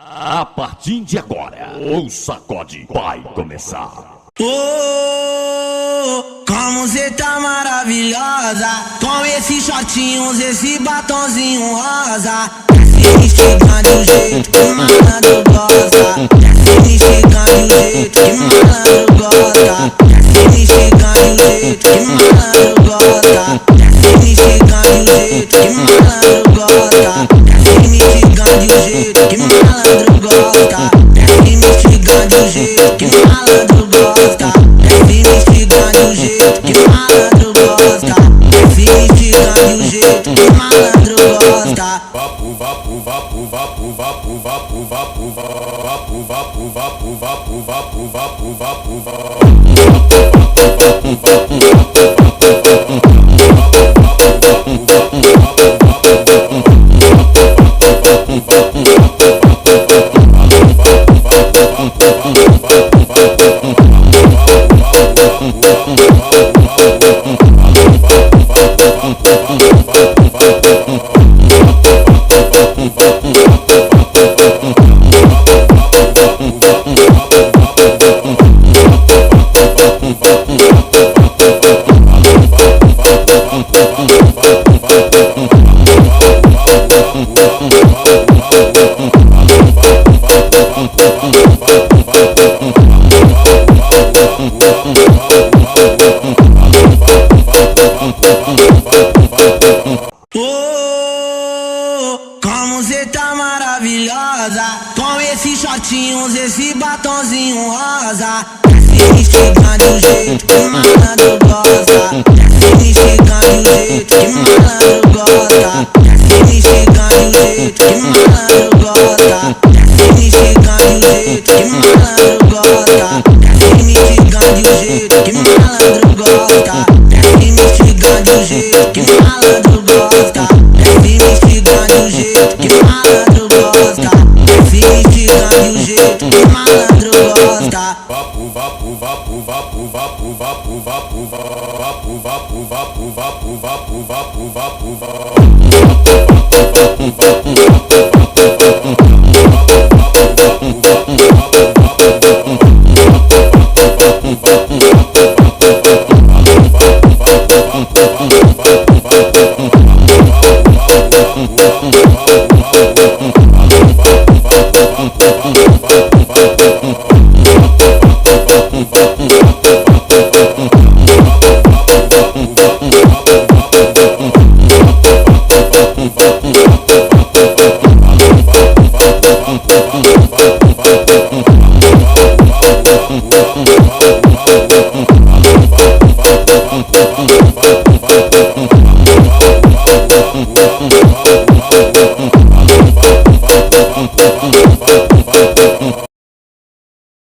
A partir de agora, o sacode vai começar. Como cê tá maravilhosa, com esses shortinhos, esse batonzinho rosa. Desce me chegando do jeito que malandro gosta. Desce me chegando do jeito que malandro gosta. Desce me chegando do jeito que malandro gosta. Desce me chegando do jeito que malandro gosta. Desce me chegando do jeito que malandro gosta. Desce me chegando do jeito que malandro gosta. Desce me chegando do jeito que malandro gosta. Desce me chegando do jeito que malandro gosta. Vapo, vapo, vapo, vapo, vapo, vapo, vapo, vapo, vapo, vapo, vapo, vapo, vapo, vapo, Como cê tá maravilhosa, com esses shortinhos, esse batonzinho rosa. Desce me chegando do jeito que malandro gosta. Desce me chegando do jeito que malandro gosta. Desce me chegando do jeito que malandro gosta. Desce me chegando do jeito que malandro gosta. Desce me chegando do jeito que malandro gosta. Desce me chegando do jeito que malandro gosta. Desce me chegando do jeito que malandro gosta. Desce me chegando do jeito que malandro gosta. vapo, vapo, vapo, vapo, vapo, vapo, vapo, vapo, vapo, vapo, vapo, vapo, vapo, vapo, vapo,